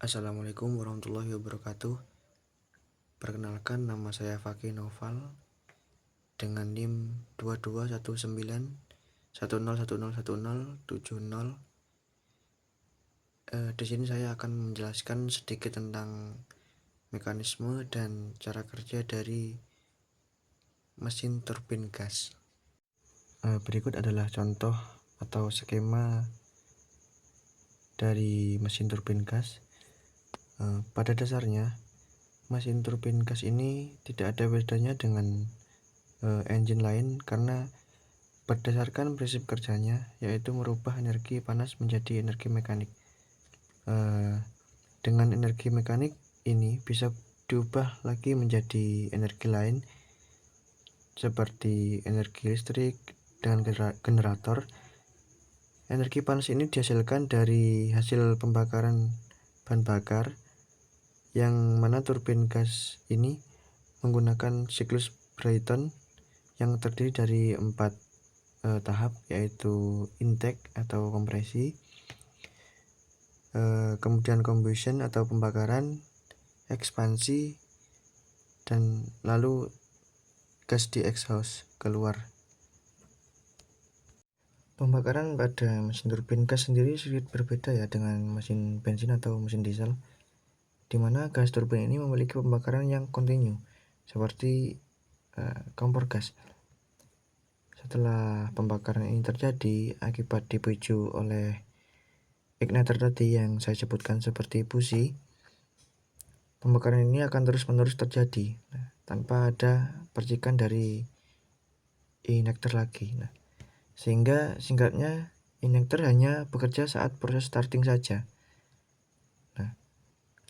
Assalamualaikum warahmatullahi wabarakatuh. Perkenalkan, nama saya Fakih Noval dengan NIM 221910101070. Di sini saya akan menjelaskan sedikit tentang mekanisme dan cara kerja dari mesin turbin gas. Berikut adalah contoh atau skema dari mesin turbin gas. Pada dasarnya, mesin turbin gas ini tidak ada bedanya dengan engine lain karena berdasarkan prinsip kerjanya, yaitu merubah energi panas menjadi energi mekanik. Dengan energi mekanik ini bisa diubah lagi menjadi energi lain seperti energi listrik dengan generator. Energi panas ini dihasilkan dari hasil pembakaran bahan bakar, yang mana turbin gas ini menggunakan siklus Brayton yang terdiri dari 4 tahap, yaitu intake atau kompresi, kemudian combustion atau pembakaran, ekspansi, dan lalu gas di exhaust keluar. Pembakaran pada mesin turbin gas sendiri sedikit berbeda ya dengan mesin bensin atau mesin diesel, di mana gas turbin ini memiliki pembakaran yang kontinu seperti kompor gas. Setelah pembakaran ini terjadi akibat dipicu oleh igniter tadi yang saya sebutkan seperti busi, pembakaran ini akan terus-menerus terjadi tanpa ada percikan dari injektor lagi. Sehingga singkatnya, injektor hanya bekerja saat proses starting saja.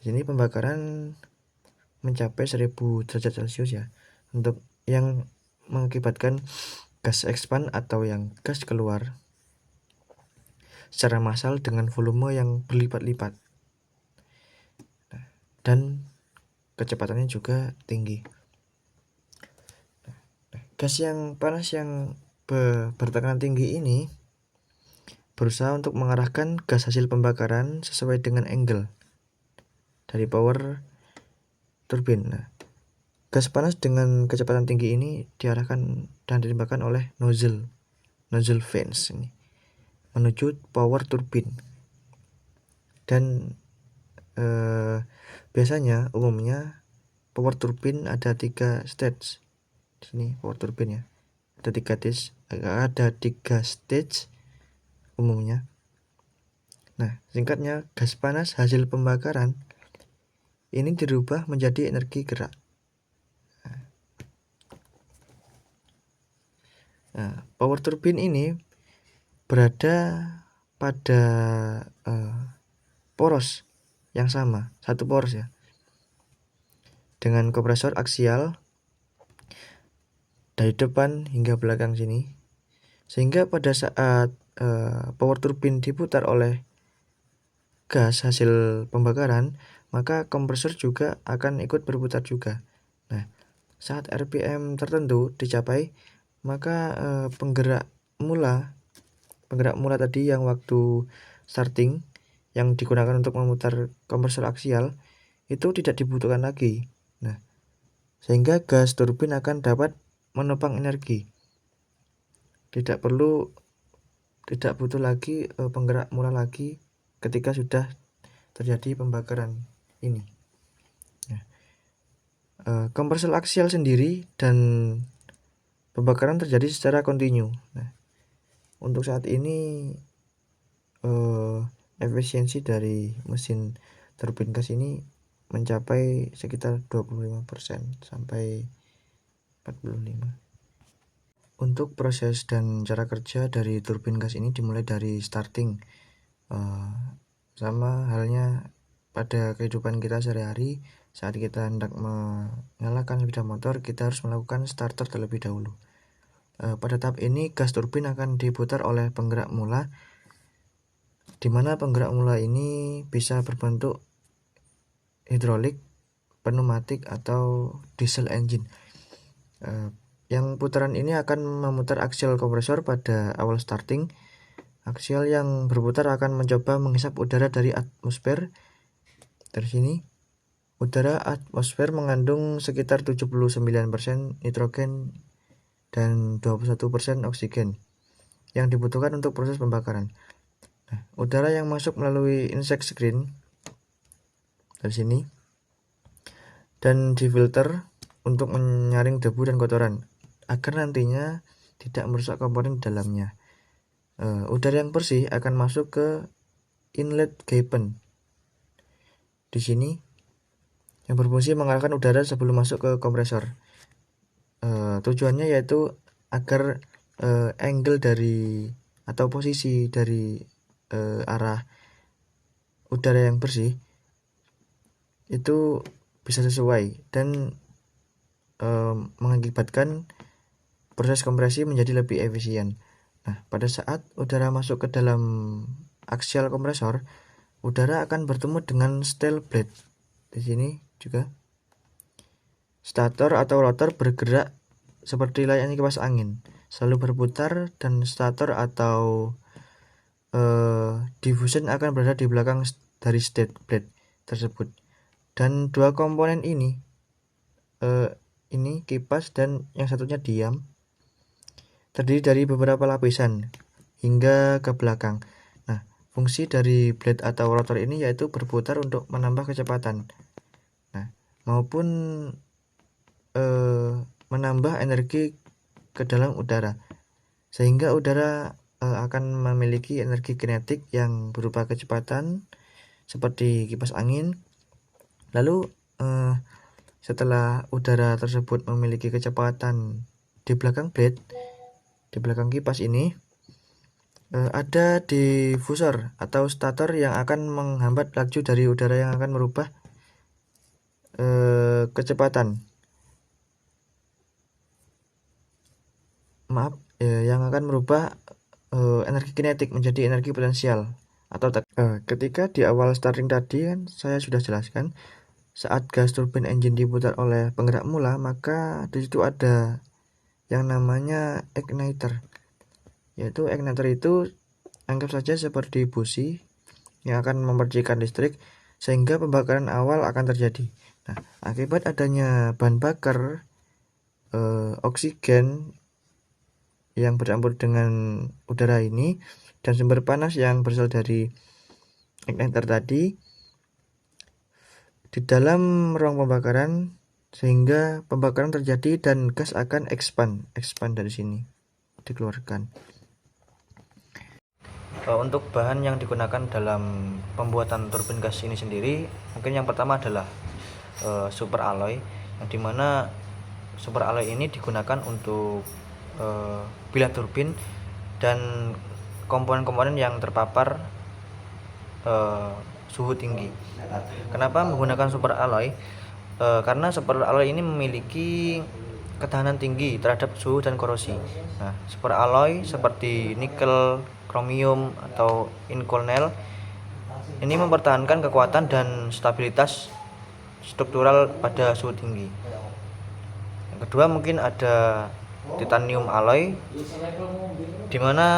Di sini pembakaran mencapai 1000 derajat Celcius ya, untuk yang mengakibatkan gas expand atau yang gas keluar secara massal dengan volume yang berlipat-lipat, dan kecepatannya juga tinggi. Gas yang panas yang bertekanan tinggi ini berusaha untuk mengarahkan gas hasil pembakaran sesuai dengan angle dari power turbin. Gas panas dengan kecepatan tinggi ini diarahkan dan ditembakkan oleh nozzle fans ini menuju power turbin. Dan biasanya umumnya power turbin ada 3 stage. Di sini power turbin ya, ada 3 stage umumnya. Singkatnya, gas panas hasil pembakaran ini dirubah menjadi energi gerak. Power turbin ini berada pada poros yang sama, satu poros ya, dengan kompresor aksial dari depan hingga belakang sini, sehingga pada saat power turbin diputar oleh gas hasil pembakaran, maka kompresor juga akan ikut berputar juga. Saat RPM tertentu dicapai, maka penggerak mula tadi yang waktu starting yang digunakan untuk memutar kompresor aksial itu tidak dibutuhkan lagi. Sehingga gas turbin akan dapat menopang energi. Tidak butuh lagi penggerak mula lagi ketika sudah terjadi pembakaran ini. Kompresor aksial sendiri dan pembakaran terjadi secara kontinu. Untuk saat ini efisiensi dari mesin turbin gas ini mencapai sekitar 25% sampai 45%. Untuk proses dan cara kerja dari turbin gas ini dimulai dari starting. Sama halnya pada kehidupan kita sehari-hari, saat kita hendak menyalakan sepeda motor, kita harus melakukan starter terlebih dahulu. Pada tahap ini gas turbin akan diputar oleh penggerak mula, di mana penggerak mula ini bisa berbentuk hidrolik, pneumatik, atau diesel engine. Yang putaran ini akan memutar aksial kompresor pada awal starting. Aksial yang berputar akan mencoba menghisap udara dari atmosfer Dari sini, udara atmosfer mengandung sekitar 79% nitrogen dan 21% oksigen yang dibutuhkan untuk proses pembakaran. Nah, udara yang masuk melalui insect screen dari sini dan difilter untuk menyaring debu dan kotoran agar nantinya tidak merusak komponen di dalamnya. Udara yang bersih akan masuk ke inlet Geipen. Di sini yang berfungsi mengalirkan udara sebelum masuk ke kompresor. Tujuannya yaitu agar angle dari atau posisi dari arah udara yang bersih itu bisa sesuai dan mengakibatkan proses kompresi menjadi lebih efisien. Nah, pada saat udara masuk ke dalam aksial kompresor, udara akan bertemu dengan steel blade. Di sini juga stator atau rotor bergerak seperti layaknya kipas angin, selalu berputar, dan stator atau diffusion akan berada di belakang dari steel blade tersebut. Dan dua komponen ini kipas dan yang satunya diam, terdiri dari beberapa lapisan hingga ke belakang. Nah, fungsi dari blade atau rotor ini yaitu berputar untuk menambah kecepatan, maupun menambah energi ke dalam udara, sehingga udara akan memiliki energi kinetik yang berupa kecepatan seperti kipas angin. Lalu setelah udara tersebut memiliki kecepatan di belakang blade, di belakang kipas ini ada diffusor atau stator yang akan menghambat laju dari udara yang akan merubah kecepatan. Yang akan merubah energi kinetik menjadi energi potensial atau ketika di awal starting tadi kan saya sudah jelaskan, saat gas turbin engine diputar oleh penggerak mula, maka di situ ada yang namanya igniter. Yaitu igniter itu anggap saja seperti busi yang akan memercikan listrik sehingga pembakaran awal akan terjadi. Nah, akibat adanya bahan bakar oksigen yang bercampur dengan udara ini dan sumber panas yang berasal dari igniter tadi di dalam ruang pembakaran, sehingga pembakaran terjadi dan gas akan expand dari sini dikeluarkan. Untuk bahan yang digunakan dalam pembuatan turbin gas ini sendiri, mungkin yang pertama adalah super alloy, yang dimana super alloy ini digunakan untuk bilah turbin dan komponen-komponen yang terpapar suhu tinggi. Nah, kenapa menggunakan super alloy? Karena super alloy ini memiliki ketahanan tinggi terhadap suhu dan korosi. Nah, super alloy seperti nikel, kromium atau inconel ini mempertahankan kekuatan dan stabilitas struktural pada suhu tinggi. Yang kedua mungkin ada titanium alloy, di mana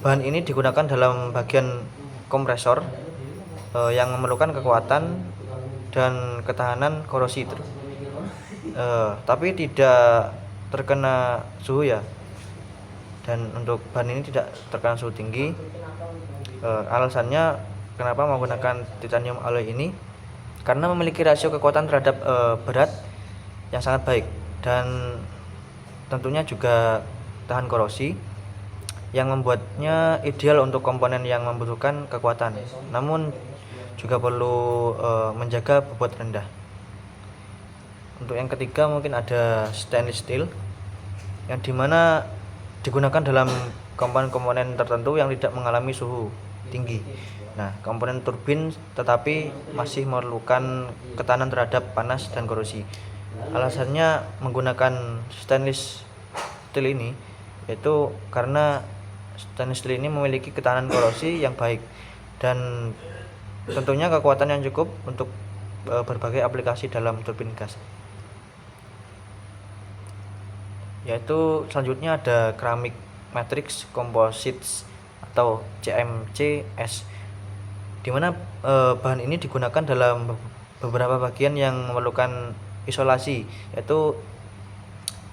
bahan ini digunakan dalam bagian kompresor yang memerlukan kekuatan dan ketahanan korosi, tapi tidak terkena suhu ya. Dan untuk bahan ini tidak terkena suhu tinggi. Alasannya kenapa menggunakan titanium alloy ini, karena memiliki rasio kekuatan terhadap berat yang sangat baik dan tentunya juga tahan korosi, yang membuatnya ideal untuk komponen yang membutuhkan kekuatan, namun juga perlu menjaga bobot rendah. Untuk yang ketiga mungkin ada stainless steel, yang dimana digunakan dalam komponen-komponen tertentu yang tidak mengalami suhu tinggi. Nah, komponen turbin tetapi masih memerlukan ketahanan terhadap panas dan korosi. Alasannya menggunakan stainless steel ini yaitu karena stainless steel ini memiliki ketahanan korosi yang baik dan tentunya kekuatan yang cukup untuk berbagai aplikasi dalam turbin gas. Yaitu selanjutnya ada ceramic matrix composites atau CMCS. di mana bahan ini digunakan dalam beberapa bagian yang memerlukan isolasi, yaitu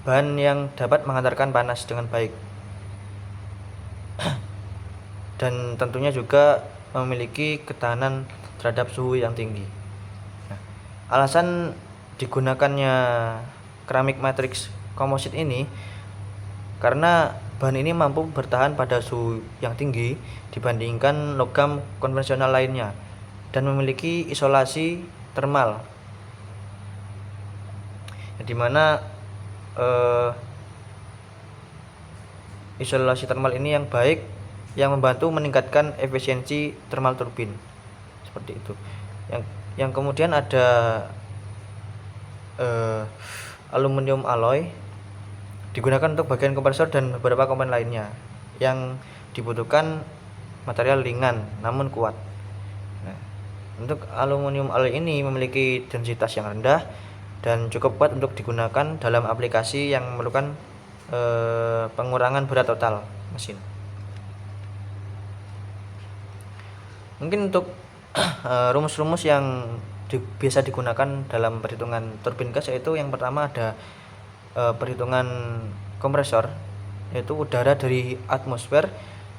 bahan yang dapat mengantarkan panas dengan baik dan tentunya juga memiliki ketahanan terhadap suhu yang tinggi. Nah, alasan digunakannya keramik matriks komposit ini karena bahan ini mampu bertahan pada suhu yang tinggi dibandingkan logam konvensional lainnya dan memiliki isolasi termal, di mana isolasi termal ini yang baik yang membantu meningkatkan efisiensi thermal turbin seperti itu. Yang kemudian ada aluminium alloy digunakan untuk bagian kompresor dan beberapa komponen lainnya yang dibutuhkan material ringan namun kuat. Nah, untuk aluminium alloy ini memiliki densitas yang rendah dan cukup kuat untuk digunakan dalam aplikasi yang memerlukan pengurangan berat total mesin. Mungkin untuk rumus-rumus yang biasa digunakan dalam perhitungan turbin gas, yaitu yang pertama ada perhitungan kompresor, yaitu udara dari atmosfer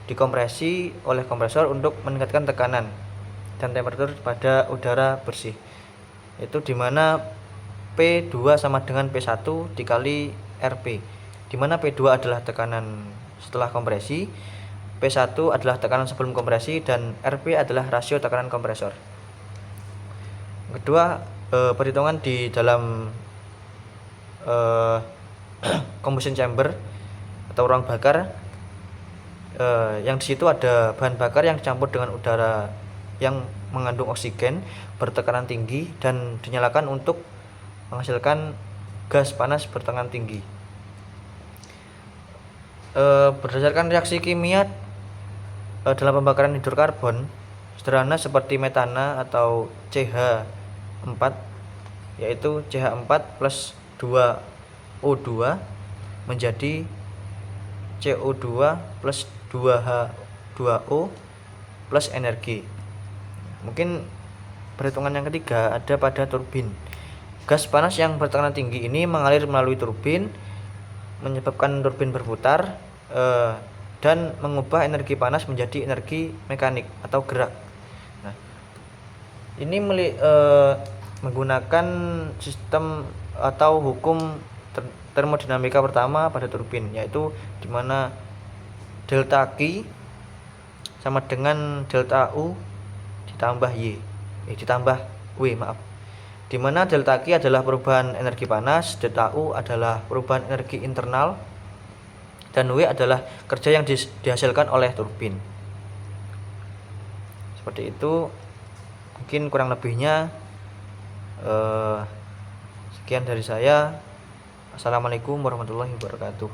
dikompresi oleh kompresor untuk meningkatkan tekanan dan temperatur pada udara bersih, itu dimana P2 sama dengan P1 dikali RP, dimana P2 adalah tekanan setelah kompresi, P1 adalah tekanan sebelum kompresi, dan RP adalah rasio tekanan kompresor. Kedua, perhitungan di dalam combustion chamber atau ruang bakar, yang di situ ada bahan bakar yang dicampur dengan udara yang mengandung oksigen bertekanan tinggi dan dinyalakan untuk menghasilkan gas panas bertekanan tinggi. Berdasarkan reaksi kimia dalam pembakaran hidrokarbon sederhana seperti metana atau CH4, yaitu CH4 plus 2O2 menjadi CO2 plus 2H2O plus energi. Mungkin perhitungan yang ketiga ada pada turbin. Gas panas yang bertekanan tinggi ini mengalir melalui turbin, menyebabkan turbin berputar dan mengubah energi panas menjadi energi mekanik atau gerak. Nah, ini menggunakan sistem atau hukum termodinamika pertama pada turbin, yaitu dimana delta Q sama dengan delta U ditambah W, dimana delta Q adalah perubahan energi panas, delta U adalah perubahan energi internal, dan W adalah kerja yang dihasilkan oleh turbin. Seperti itu. Mungkin kurang lebihnya sekian dari saya. Assalamualaikum warahmatullahi wabarakatuh.